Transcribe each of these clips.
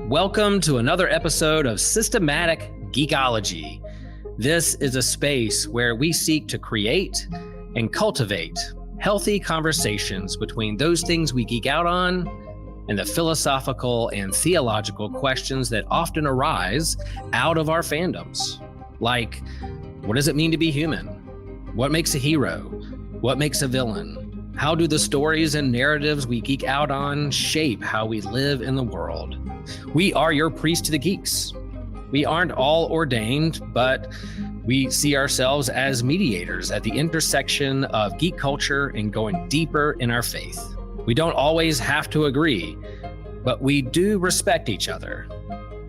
Welcome to another episode of Systematic Geekology. This is a space where we seek to create and cultivate healthy conversations between those things we geek out on and the philosophical and theological questions that often arise out of our fandoms. Like, what does it mean to be human? What makes a hero? What makes a villain? How do the stories and narratives we geek out on shape how we live in the world? We are your priest to the geeks. We aren't all ordained, but we see ourselves as mediators at the intersection of geek culture and going deeper in our faith. We don't always have to agree, but we do respect each other,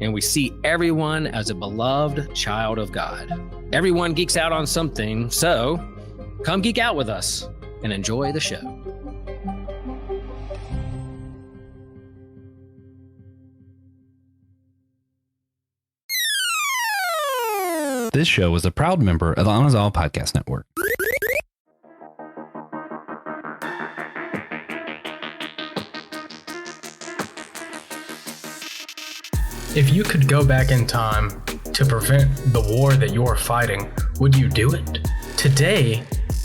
and we see everyone as a beloved child of God. Everyone geeks out on something, so come geek out with us and enjoy the show. This show is a proud member of the Anazal Podcast Network. If you could go back in time to prevent the war that you're fighting, would you do it? Today,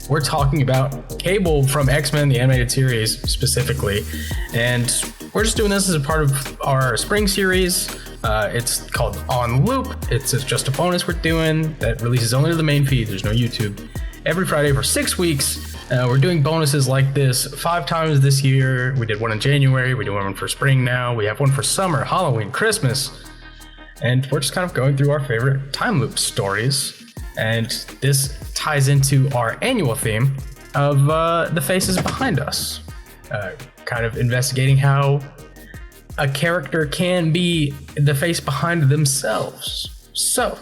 we're talking about Cable from X-Men, the animated series specifically, and we're just doing this as a part of our spring series. It's called On Loop. It's just a bonus we're doing that releases only to the main feed. There's no YouTube. Every Friday for 6 weeks, we're doing bonuses like this 5 times this year. We did one in January. We do one for spring now. We have one for summer, Halloween, Christmas. And we're just kind of going through our favorite time loop stories. And this ties into our annual theme of the faces behind us. Kind of investigating how a character can be the face behind themselves. So,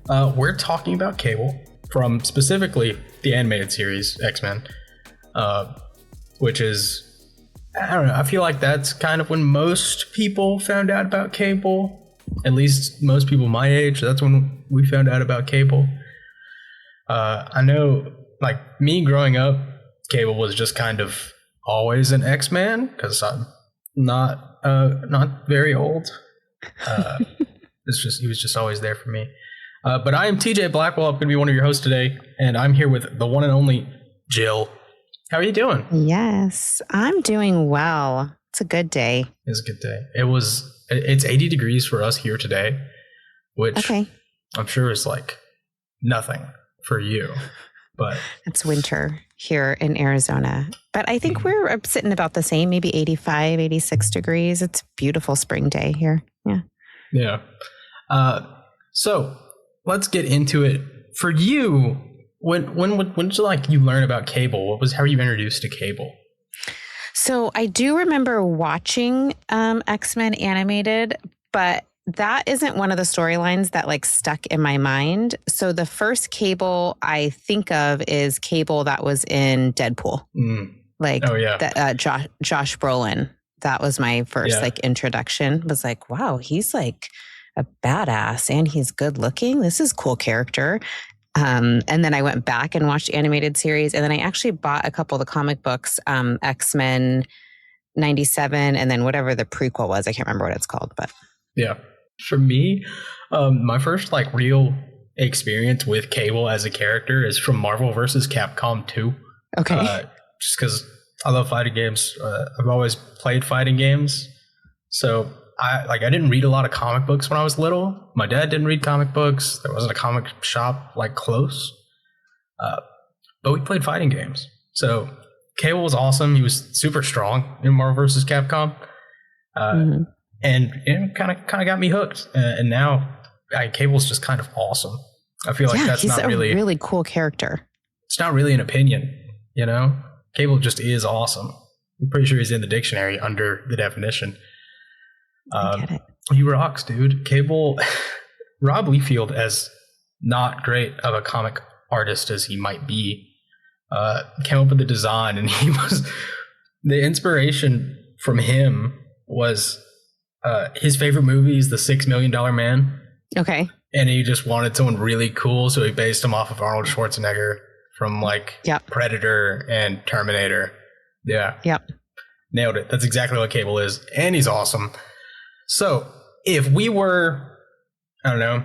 we're talking about Cable from specifically the animated series X-Men, which is, I don't know, I feel like that's kind of when most people found out about Cable, at least most people my age. That's when we found out about Cable. I know, like, me growing up, Cable was just kind of always an X-Man, because I'm not very old. He was just always there for me. But I am TJ Blackwell. I'm going to be one of your hosts today, and I'm here with the one and only Jill. How are you doing? Yes, I'm doing well. It's a good day. It's a good day. It's 80 degrees for us here today, which I'm sure is like nothing for you. But it's winter here in Arizona. But I think we're sitting about the same, maybe 85, 86 degrees. It's a beautiful spring day here. Yeah. Yeah. So let's get into it. For you, when did you learn about Cable? How were you introduced to Cable? So I do remember watching X-Men animated, but that isn't one of the storylines that like stuck in my mind. So the first Cable I think of is Cable that was in Deadpool. Josh Brolin. That was my first introduction. Was like, wow, he's like a badass and he's good looking. This is a cool character. And then I went back and watched the animated series, and then I actually bought a couple of the comic books, X-Men 97, and then whatever the prequel was. I can't remember what it's called, but yeah. For me, my first like real experience with Cable as a character is from Marvel vs. Capcom 2. Okay. Just because I love fighting games. I've always played fighting games. So I didn't read a lot of comic books when I was little. My dad didn't read comic books. There wasn't a comic shop like close. But we played fighting games. So Cable was awesome. He was super strong in Marvel vs. Capcom. And it kind of got me hooked. And now Cable's just kind of awesome. I feel like that's not really... he's a really cool character. It's not really an opinion, you know? Cable just is awesome. I'm pretty sure he's in the dictionary under the definition. I get it. He rocks, dude. Cable, Rob Liefeld, as not great of a comic artist as he might be, came up with the design, and the inspiration from him was his favorite movie is The $6 Million Man. Okay. And he just wanted someone really cool, so he based him off of Arnold Schwarzenegger from Predator and Terminator. Yeah. Yep. Nailed it. That's exactly what Cable is. And he's awesome. So if we were, I don't know,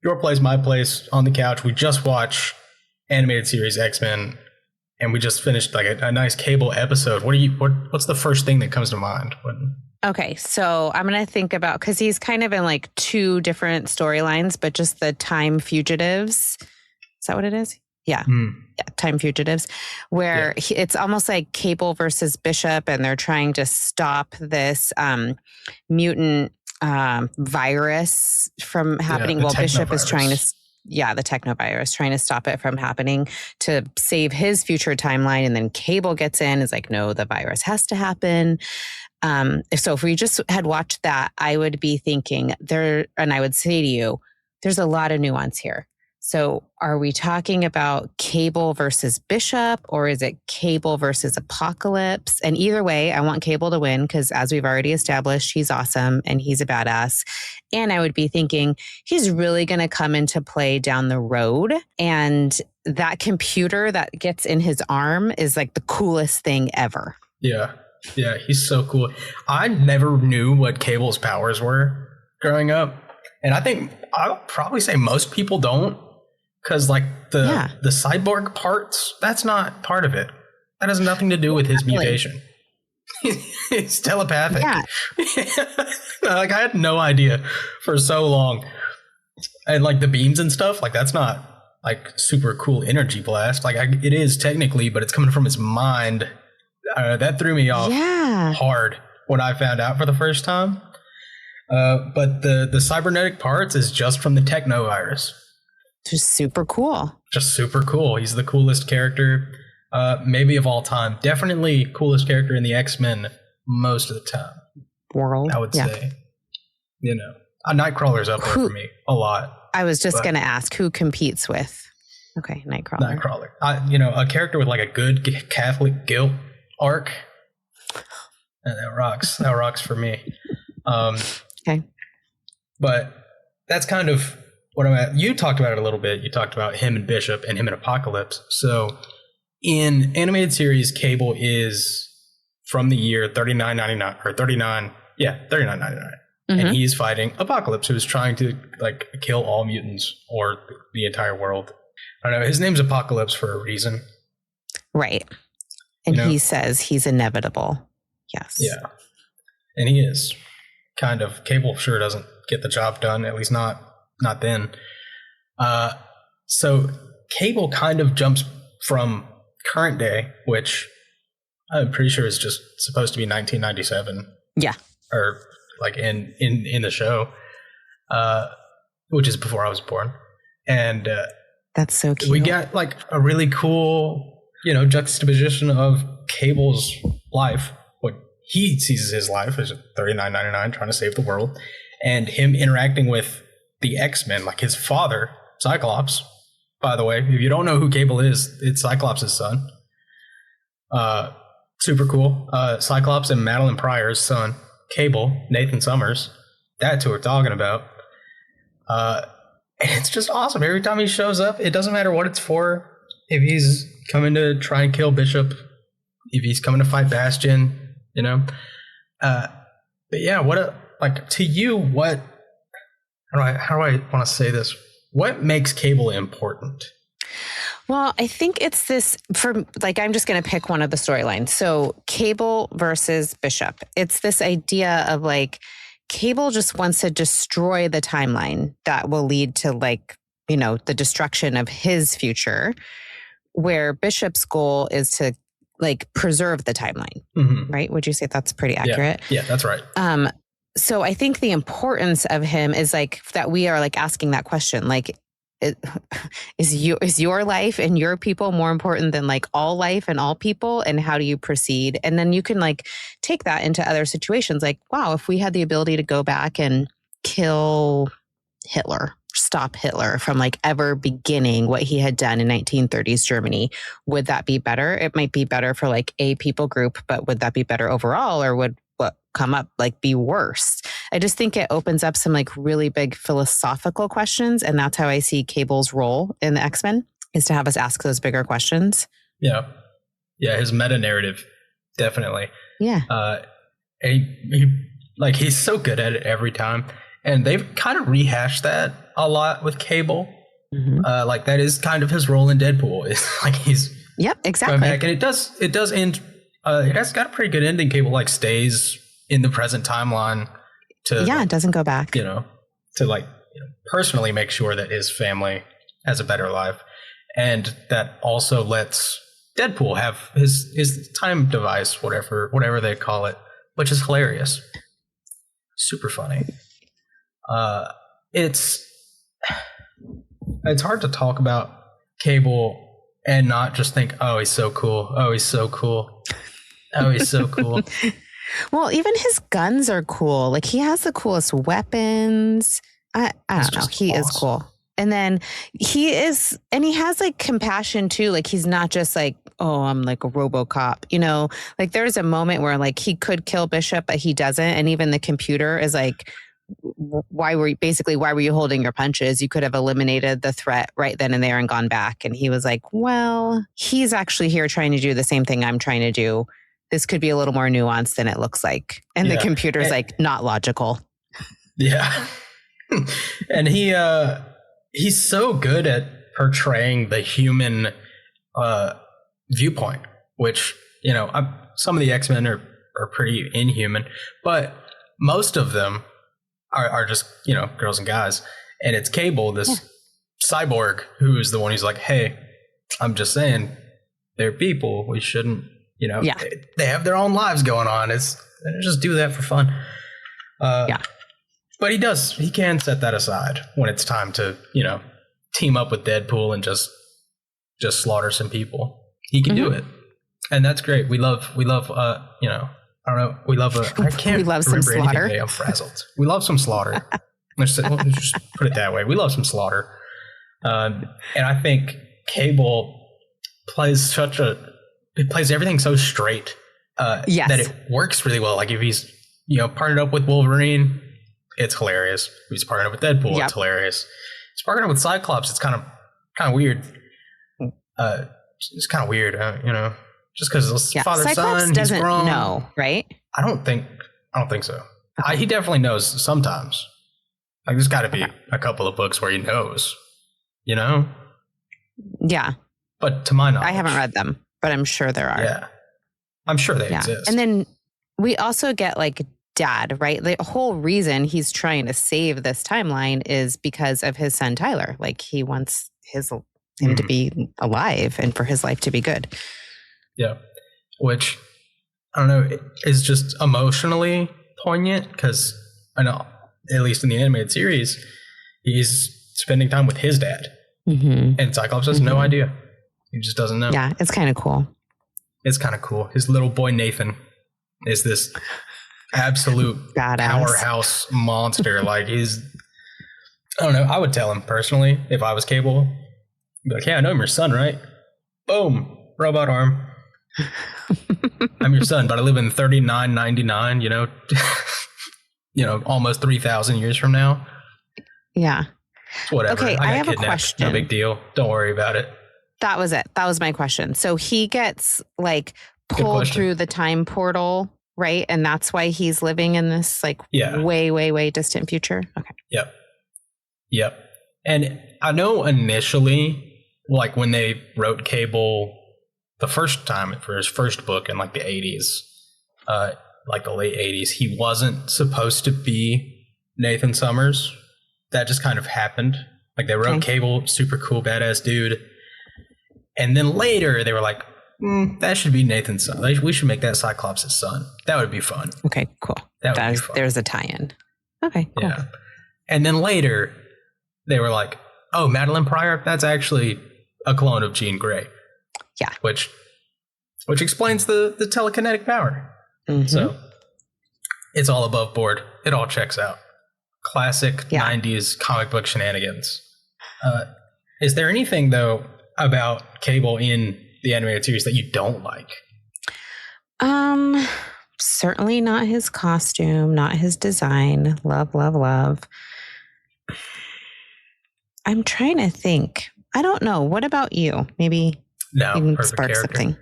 your place, my place, on the couch, we just watch animated series X-Men, and we just finished like a nice Cable episode. What's the first thing that comes to mind? Okay, so I'm going to think about, because he's kind of in like two different storylines, but just the Time Fugitives. Is that what it is? Yeah. Yeah, Time Fugitives, where it's almost like Cable versus Bishop, and they're trying to stop this mutant virus from happening. Well, Bishop is trying to, the technovirus, trying to stop it from happening to save his future timeline. And then Cable gets in, is like, no, the virus has to happen. So if we just had watched that, I would be thinking and I would say to you, there's a lot of nuance here. So are we talking about Cable versus Bishop, or is it Cable versus Apocalypse? And either way, I want Cable to win because, as we've already established, he's awesome and he's a badass. And I would be thinking he's really going to come into play down the road. And that computer that gets in his arm is like the coolest thing ever. Yeah. Yeah, he's so cool. I never knew what Cable's powers were growing up. And I think I'll probably say most people don't. Because like the cyborg parts, that's not part of it. That has nothing to do with his mutation. It's telepathic. Yeah. Like I had no idea for so long. And like the beams and stuff, like that's not like super cool energy blast. Like it is technically, but it's coming from his mind. That threw me off hard when I found out for the first time. But the cybernetic parts is just from the technovirus. Just super cool. Just super cool. He's the coolest character, maybe of all time. Definitely coolest character in the X-Men most of the time. World. I would say. You know, Nightcrawler's up there for me a lot. I was just going to ask who competes with. Okay, Nightcrawler. Nightcrawler. A character with like a good Catholic guilt arc. And that rocks. That rocks for me. Okay. But that's kind of what I'm at. You talked about it a little bit. You talked about him and Bishop and him and Apocalypse. So in animated series, Cable is from the year 3999 or 3999. And he's fighting Apocalypse, who's trying to like kill all mutants or the entire world. I don't know. His name's Apocalypse for a reason. Right. And he says he's inevitable. Yes. Yeah. And he is kind of. Cable sure doesn't get the job done, at least not then. So Cable kind of jumps from current day, which I'm pretty sure is just supposed to be 1997. Yeah. Or like in the show, which is before I was born. And that's so cute. We got like a really cool, juxtaposition of Cable's life, what he sees as his life as 3999 trying to save the world, and him interacting with the X-Men, like his father, Cyclops. By the way, if you don't know who Cable is, it's Cyclops' son. Super cool. Cyclops and Madeline Pryor's son. Cable, Nathan Summers. That's who we're talking about. And it's just awesome. Every time he shows up, it doesn't matter what it's for. If he's coming to try and kill Bishop, if he's coming to fight Bastion, But yeah, to you, how do I want to say this? What makes Cable important? Well, I think it's this I'm just going to pick one of the storylines. So Cable versus Bishop. It's this idea of Cable just wants to destroy the timeline that will lead to the destruction of his future, where Bishop's goal is to preserve the timeline. Mm-hmm. Right? Would you say that's pretty accurate? Yeah, that's right. So I think the importance of him is that we are asking that question, is your life and your people more important than all life and all people, and how do you proceed? And then you can take that into other situations. Wow, if we had the ability to go back and kill Hitler, stop Hitler from ever beginning what he had done in 1930s Germany, would that be better? It might be better for a people group, but would that be better overall, or would what come up be worse? I just think it opens up some really big philosophical questions, and that's how I see Cable's role in the X-Men, is to have us ask those bigger questions. Yeah, his meta narrative, definitely. Yeah. He's so good at it every time. And they've kind of rehashed that a lot with Cable. Mm-hmm. That is kind of his role in Deadpool. It's like he's exactly. going back, and it does end. It has got a pretty good ending. Cable stays in the present timeline it doesn't go back. To personally make sure that his family has a better life, and that also lets Deadpool have his time device, whatever they call it, which is hilarious, super funny. It's hard to talk about Cable and not just think, oh, he's so cool. Oh, he's so cool. Oh, he's so cool. Well, even his guns are cool. Like, he has the coolest weapons. I don't know. He is cool. And then he has compassion too. Like, he's not just like, oh, I'm like a RoboCop, like there's a moment where he could kill Bishop, but he doesn't. And even the computer is like, why were you holding your punches? You could have eliminated the threat right then and there and gone back. And he was like, well, he's actually here trying to do the same thing I'm trying to do. This could be a little more nuanced than it looks like. And the computer's not logical. Yeah. And he's so good at portraying the human viewpoint, which, some of the X-Men are pretty inhuman, but most of them are just, girls and guys. And it's Cable, this cyborg, who's the one who's like, hey, I'm just saying, they're people. We shouldn't, they have their own lives going on. Just do that for fun. But he can set that aside when it's time to, team up with Deadpool and just slaughter some people. He can do it. And that's great. We love, I don't know. We love I can't remember anything today. I'm frazzled. We love some slaughter. Let's just put it that way. We love some slaughter. And I think Cable plays everything so straight that it works really well. Like, if he's, partnered up with Wolverine, it's hilarious. If he's partnered up with Deadpool, it's hilarious. If he's partnered up with Cyclops, it's kind of weird. It's kind of weird, just because father Cyclops son, doesn't he's grown. know, right? I don't think so. Okay. He definitely knows sometimes. Like, there's got to be a couple of books where he knows, Yeah. But to my knowledge, I haven't read them, but I'm sure there are. Yeah. I'm sure they exist. And then we also get Dad, right? The whole reason he's trying to save this timeline is because of his son Tyler. Like, he wants him to be alive and for his life to be good. Yeah. Which, I don't know, is just emotionally poignant, because I know, at least in the animated series, he's spending time with his dad. Mm-hmm. And Cyclops has no idea. He just doesn't know. Yeah, it's kind of cool. It's kind of cool. His little boy Nathan is this absolute powerhouse monster. Like, I don't know. I would tell him personally, if I was Cable, I'd be like, yeah, I know I'm your son, right? Boom. Robot arm. I'm your son, but I live in 3999, almost 3,000 years from now. Yeah. Whatever. Okay, I have kidnapped. a question. No big deal. Don't worry about it. That was it. That was my question. So he gets pulled through the time portal, right? And that's why he's living in this way, way, way distant future. Okay. Yep. And I know initially, when they wrote Cable the first time for his first book in the 80s, the late 80s, he wasn't supposed to be Nathan Summers. That just kind of happened. They wrote Cable, super cool, badass dude. And then later they were like, that should be Nathan's son. We should make that Cyclops' son. That would be fun. Okay, cool. That would be fun. There's a tie-in. Okay, cool. Yeah. And then later they were like, oh, Madeline Pryor, that's actually a clone of Jean Grey. Yeah. Which explains the telekinetic power. Mm-hmm. So it's all above board. It all checks out. Classic 90s comic book shenanigans. Is there anything, though, about Cable in the animated series that you don't like? Certainly not his costume, not his design. Love. I'm trying to think. I don't know. What about you? Maybe you can spark something.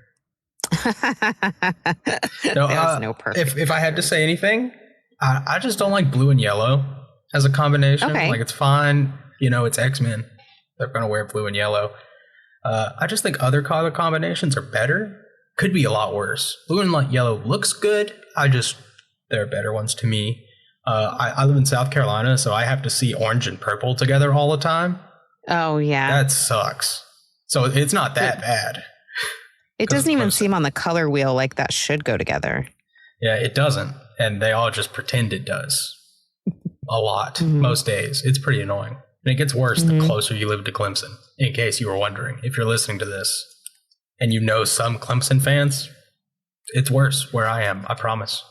No, There's no perfect. If I had to say anything, I just don't like blue and yellow as a combination. Okay. Like, it's fine. You know, it's X-Men. They're going to wear blue and yellow. I just think other color combinations are better. Could be a lot worse. Blue and yellow looks good. There are better ones to me. I live in South Carolina, so I have to see orange and purple together all the time. Oh, yeah. That sucks. So it's not that bad. It doesn't even seem on the color wheel like that should go together. Yeah, it doesn't. And they all just pretend it does. A lot. Most days. It's pretty annoying. And it gets worse the closer you live to Clemson, in case you were wondering. If you're listening to this and you know some Clemson fans, it's worse where I am, I promise.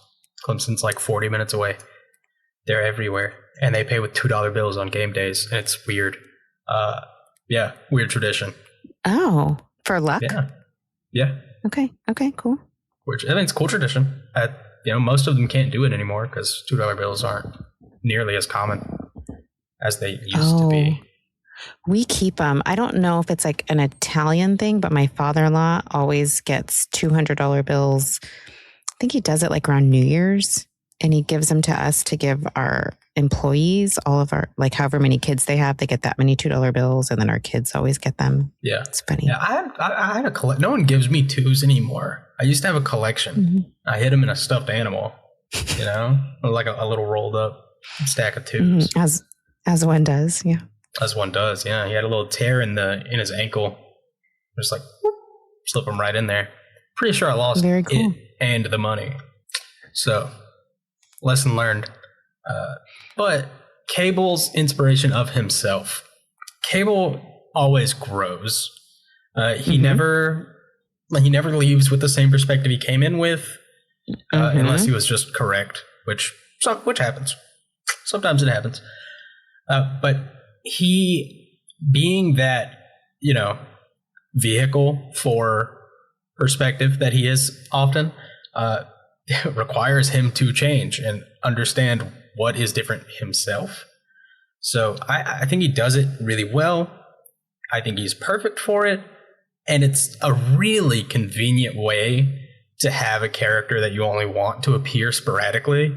Clemson's like 40 minutes away. They're everywhere. And they pay with $2 bills on game days. And it's weird. Yeah, weird tradition. Oh, for luck? Yeah. Okay, cool. Which I think it's a cool tradition. Most of them can't do it anymore because $2 bills aren't nearly as common as they used to be. We keep them. I don't know if it's like an Italian thing, but my father-in-law always gets $200 bills. I think he does it like around New Year's, and he gives them to us to give our employees, all of our, like however many kids they have, they get that many $2 bills, and then our kids always get them. Yeah. It's funny. Yeah, I had a collect. No one gives me twos anymore. I used to have a collection. I hid them in a stuffed animal, like a little rolled up stack of twos. As one does, yeah. As one does, yeah. He had a little tear in his ankle. Just like whoop, slip him right in there. Pretty sure I lost it and the money. So, lesson learned. But Cable's inspiration of himself. Cable always grows. He never leaves with the same perspective he came in with, unless he was just correct, which happens. Sometimes it happens. But he, being that, vehicle for perspective that he is often, requires him to change and understand what is different himself. So I think he does it really well. I think he's perfect for it. And it's a really convenient way to have a character that you only want to appear sporadically.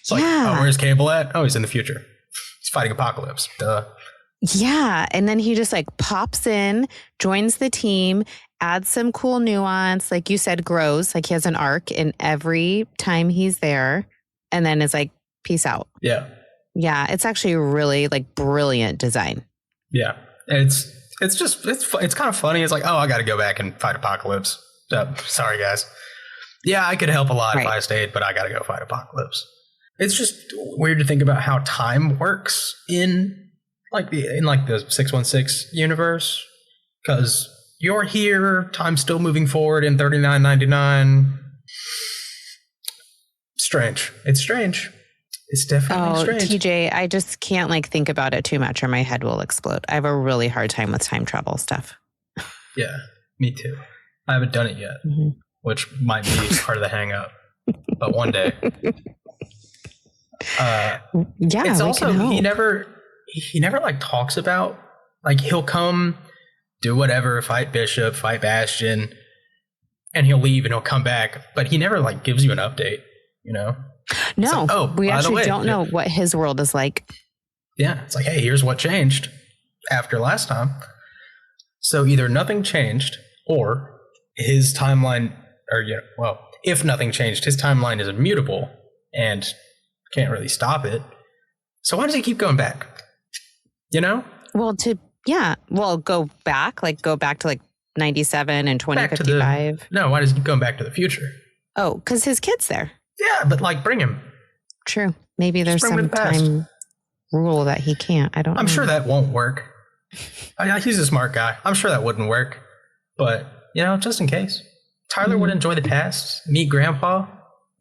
It's like, oh, where's Cable at? Oh, he's in the future. He's fighting Apocalypse. Duh. Yeah. And then he just like pops in, joins the team, adds some cool nuance. Like you said, grows. Like he has an arc in every time he's there, and then is like, peace out. Yeah. Yeah. It's actually really like brilliant design. Yeah. And it's kind of funny. It's like, oh, I got to go back and fight Apocalypse. Sorry, guys. Yeah, I could help a lot if I stayed, but I got to go fight Apocalypse. It's just weird to think about how time works in the 616 universe, because you're here, time's still moving forward in 3999. Strange. It's strange. It's definitely strange. TJ, I just can't think about it too much or my head will explode. I have a really hard time with time travel stuff. Yeah, me too. I haven't done it yet, which might be part of the hang up, but one day. It's also he never talks about he'll come, do whatever, fight Bishop, fight Bastion, and he'll leave and he'll come back, but he never gives you an update, No, we actually don't know what his world is like. Yeah, it's like, hey, here's what changed after last time. So either nothing changed, or his timeline, if nothing changed, his timeline is immutable and can't really stop it. So why does he keep going back? Well, go back to 97 and 2055. No, why does he keep going back to the future? Oh, because his kid's there. Yeah, but bring him. True. Maybe there's some time rule that he can't. I don't know. I'm sure that won't work. He's a smart guy. I'm sure that wouldn't work. But, just in case. Tyler would enjoy the past. Meet Grandpa.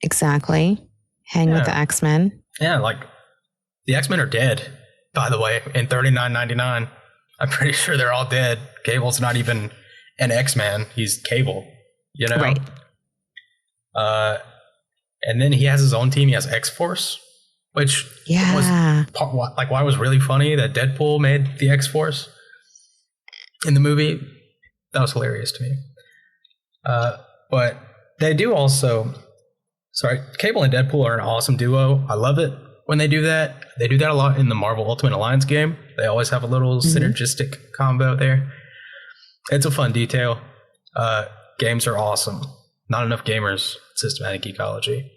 Exactly. Hang with the X-Men. Yeah, the X-Men are dead, by the way, in 3999. I'm pretty sure they're all dead. Cable's not even an X-Man. He's Cable, Right. And then he has his own team. He has X-Force, which was why it was really funny that Deadpool made the X-Force in the movie. That was hilarious to me. But they do also, Cable and Deadpool are an awesome duo. I love it when they do that. They do that a lot in the Marvel Ultimate Alliance game. They always have a little synergistic combo there. It's a fun detail. Games are awesome. Not enough gamers. Systematic Geekology.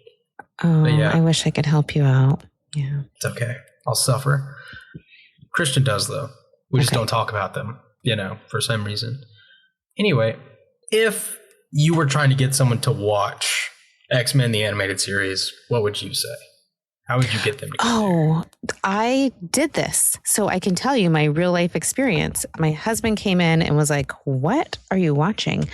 Oh, yeah. I wish I could help you out. Yeah. It's okay. I'll suffer. Christian does, though. We just don't talk about them, for some reason. Anyway, if you were trying to get someone to watch X-Men the animated series, what would you say? How would you get them to get there? I did this. So I can tell you my real life experience. My husband came in and was like, "What are you watching?"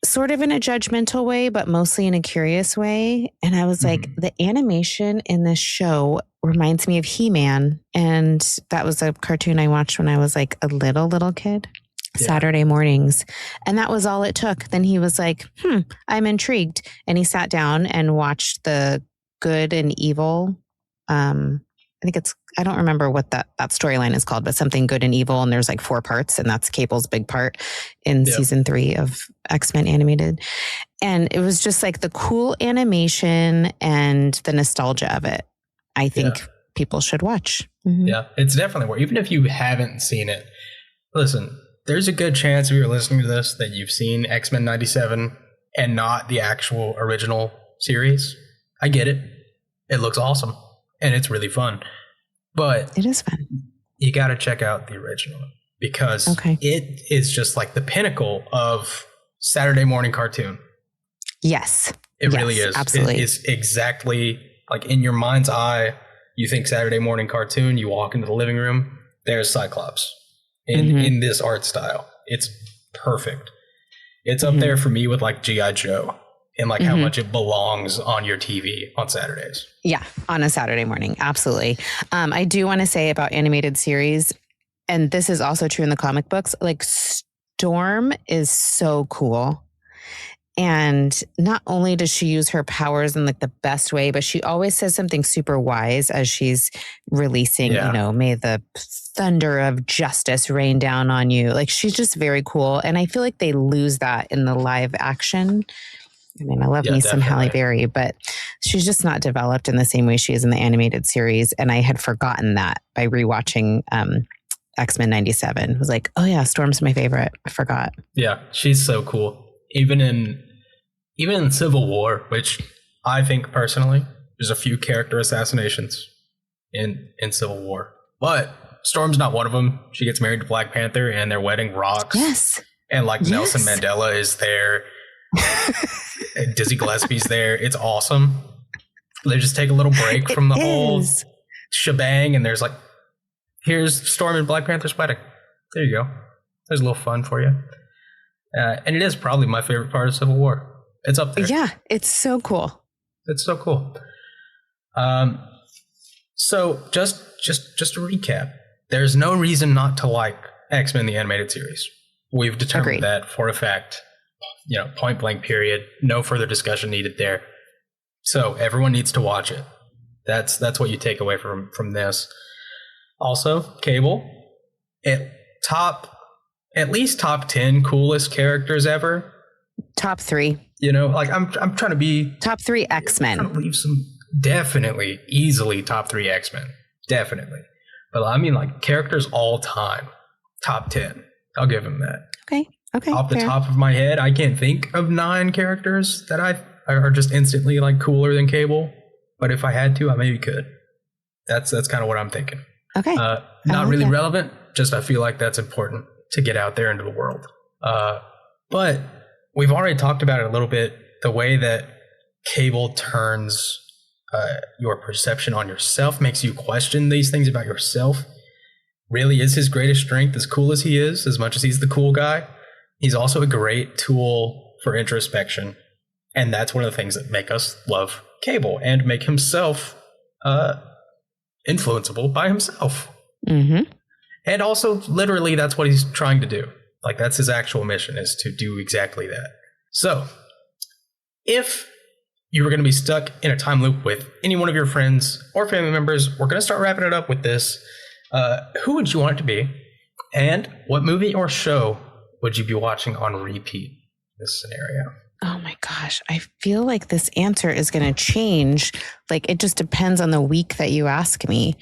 Sort of in a judgmental way, but mostly in a curious way. And I was like, the animation in this show reminds me of He-Man. And that was a cartoon I watched when I was like a little kid. Saturday mornings. And that was all it took. Then he was like, I'm intrigued. And he sat down and watched the Good and Evil. I don't remember what that storyline is called, but something Good and Evil. And there's like 4 parts, and that's Cable's big part in season 3 of X-Men Animated. And it was just like the cool animation and the nostalgia of it. I think people should watch. Mm-hmm. Yeah, it's definitely worth. Even if you haven't seen it, listen, there's a good chance if you're listening to this that you've seen X-Men 97 and not the actual original series. I get it. It looks awesome and it's really fun. But it is fun. You got to check out the original because it is just like the pinnacle of Saturday morning cartoon. Yes. It really is. Absolutely. It is exactly like in your mind's eye. You think Saturday morning cartoon, you walk into the living room, there's Cyclops in this art style. It's perfect. It's up there for me with like G.I. Joe and like how much it belongs on your TV on Saturdays. Yeah, on a Saturday morning. Absolutely. I do want to say about animated series, and this is also true in the comic books, like Storm is so cool. And not only does she use her powers in like the best way, but she always says something super wise as she's releasing, may the thunder of justice rain down on you. Like she's just very cool. And I feel like they lose that in the live action. I mean, I love me some Halle Berry, but she's just not developed in the same way she is in the animated series. And I had forgotten that by rewatching X-Men 97. I was like, oh yeah, Storm's my favorite. I forgot. Yeah, she's so cool. Even in Civil War, which I think personally, there's a few character assassinations in Civil War. But Storm's not one of them. She gets married to Black Panther and their wedding rocks. Yes. And like Nelson Mandela is there. And Dizzy Gillespie's there. It's awesome. They just take a little break from the whole shebang and there's like, here's Storm and Black Panther's wedding. There you go. There's a little fun for you. And it is probably my favorite part of Civil War. It's up there. Yeah, it's so cool. It's so cool. So just to recap, there's no reason not to like X-Men the animated series. We've determined that for a fact. Point blank period. No further discussion needed there. So everyone needs to watch it. That's what you take away from this. Also, Cable, at least top 10 coolest characters ever. Top 3. I'm trying to be top 3 X-Men. I'm trying to leave some definitely easily top 3 X-Men. Definitely. But I mean like characters all time. Top 10. I'll give him that. Okay. Off the top of my head, I can't think of 9 characters that are just instantly like cooler than Cable. But if I had to, I maybe could. That's kind of what I'm thinking. Okay. Not really relevant. Just I feel like that's important to get out there into the world. But we've already talked about it a little bit. The way that Cable turns your perception on yourself, makes you question these things about yourself, really is his greatest strength. As cool as he is, as much as he's the cool guy, he's also a great tool for introspection. And that's one of the things that make us love Cable and make himself influenceable by himself. Mm-hmm. And also, literally, that's what he's trying to do. Like, that's his actual mission, is to do exactly that. So, if you were going to be stuck in a time loop with any one of your friends or family members, we're going to start wrapping it up with this. Who would you want it to be? And what movie or show would you be watching on repeat? this scenario? Oh my gosh. I feel like this answer is going to change. Like it just depends on the week that you ask me.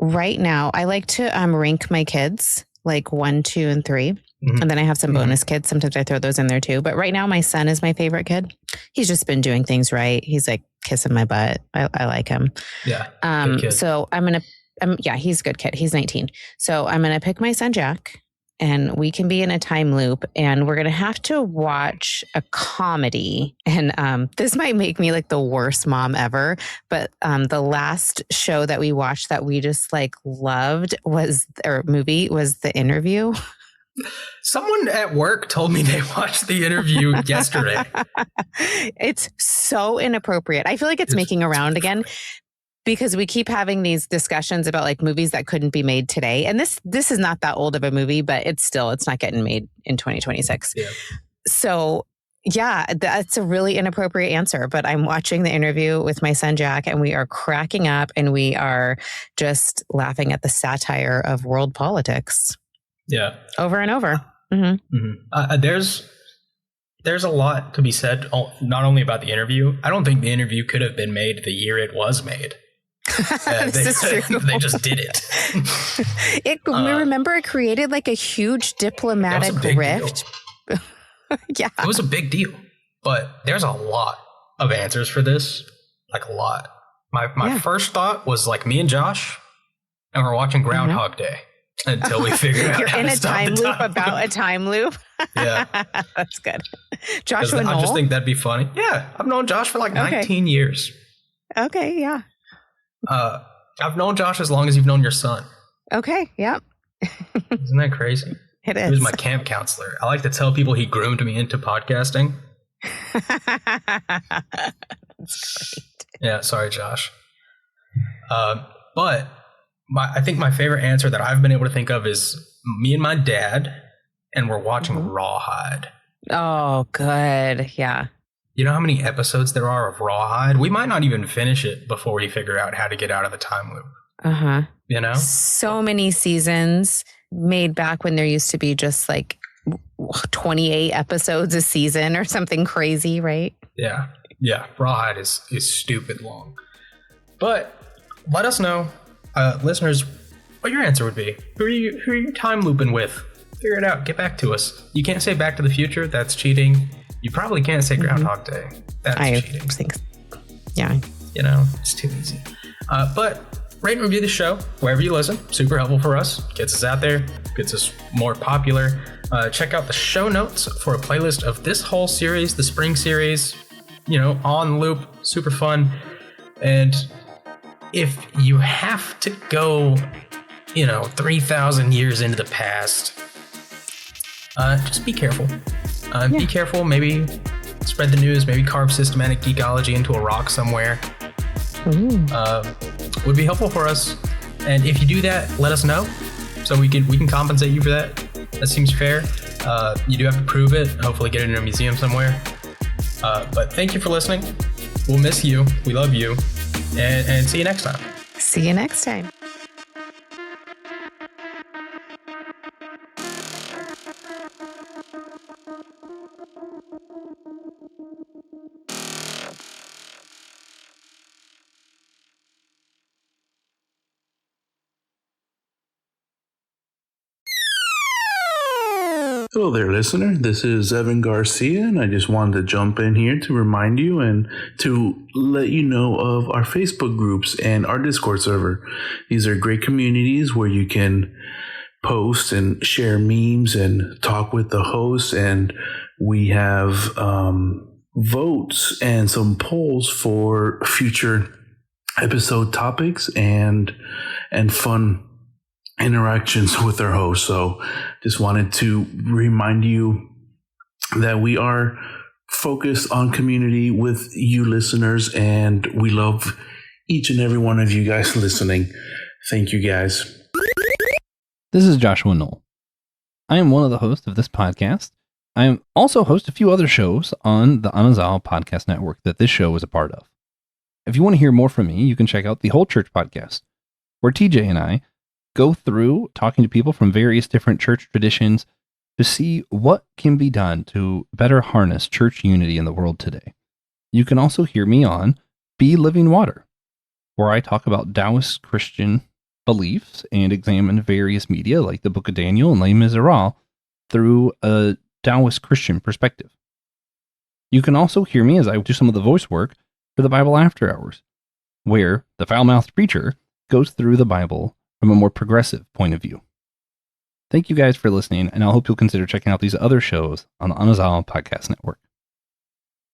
Right now, I like to rank my kids like 1, 2, and 3. Mm-hmm. And then I have some bonus kids. Sometimes I throw those in there too. But right now, my son is my favorite kid. He's just been doing things right. He's like kissing my butt. I like him. Yeah. So he's a good kid. He's 19. So I'm going to pick my son, Jack, and we can be in a time loop, and we're going to have to watch a comedy. And this might make me like the worst mom ever, but the last show that we watched that we just like loved was The Interview. Someone at work told me they watched The Interview yesterday. It's so inappropriate. I feel like it's making a round again. Because we keep having these discussions about like movies that couldn't be made today. And this is not that old of a movie, but it's not getting made in 2026. Yeah. So yeah, that's a really inappropriate answer, but I'm watching The Interview with my son, Jack, and we are cracking up and we are just laughing at the satire of world politics. Yeah. Over and over. Mm-hmm. Mm-hmm. There's a lot to be said, not only about The Interview. I don't think The Interview could have been made the year it was made. This is true. They just did it. Remember, it created like a huge diplomatic rift. Yeah, it was a big deal. But there's a lot of answers for this, like a lot. My first thought was like me and Josh, and we're watching Groundhog Day until we figure out. You're how in to a stop time the loop about a time loop. Yeah, that's good. Joshua Knoll. I just think that'd be funny. Yeah, I've known Josh for like 19 years. Okay, yeah. I've known Josh as long as you've known your son. Okay, yeah. Isn't that crazy? It is. He was my camp counselor. I like to tell people he groomed me into podcasting. That's great. Yeah, sorry, Josh. But I think my favorite answer that I've been able to think of is me and my dad, and we're watching Rawhide. Oh, good. Yeah. You know how many episodes there are of Rawhide? We might not even finish it before we figure out how to get out of the time loop. Uh-huh. You know? So many seasons made back when there used to be just like 28 episodes a season or something crazy, right? Yeah. Yeah. Rawhide is stupid long. But let us know, listeners, what your answer would be. Who are you time looping with? Figure it out. Get back to us. You can't say Back to the Future. That's cheating. You probably can't say Groundhog Day. That's cheating. I think, yeah. You know, it's too easy. But rate and review the show wherever you listen. Super helpful for us. Gets us out there. Gets us more popular. Check out the show notes for a playlist of this whole series, the spring series. You know, on loop. Super fun. And if you have to go, 3,000 years into the past, just be careful. Be careful. Maybe spread the news. Maybe carve systematic geekology into a rock somewhere. Would be helpful for us. And if you do that, let us know so we can compensate you for that. That seems fair. You do have to prove it. Hopefully, get it in a museum somewhere. But thank you for listening. We'll miss you. We love you. And see you next time. See you next time. Hello there, listener. This is Evan Garcia, and I just wanted to jump in here to remind you and to let you know of our Facebook groups and our Discord server. These are great communities where you can post and share memes and talk with the hosts, and we have votes and some polls for future episode topics and fun interactions with our host. So just wanted to remind you that we are focused on community with you listeners, and we love each and every one of you guys listening. Thank you guys. This is Joshua Knoll. I am one of the hosts of this podcast. I am also host a few other shows on the Anazal Podcast Network that this show is a part of. If you want to hear more from me, you can check out the Whole Church Podcast, where TJ and I go through talking to people from various different church traditions, to see what can be done to better harness church unity in the world today. You can also hear me on Be Living Water, where I talk about Taoist Christian beliefs and examine various media like the Book of Daniel and Les Miserables through a Taoist Christian perspective. You can also hear me as I do some of the voice work for the Bible After Hours, where the foul-mouthed preacher goes through the Bible from a more progressive point of view. Thank you guys for listening, and I hope you'll consider checking out these other shows on the Anazal Podcast Network.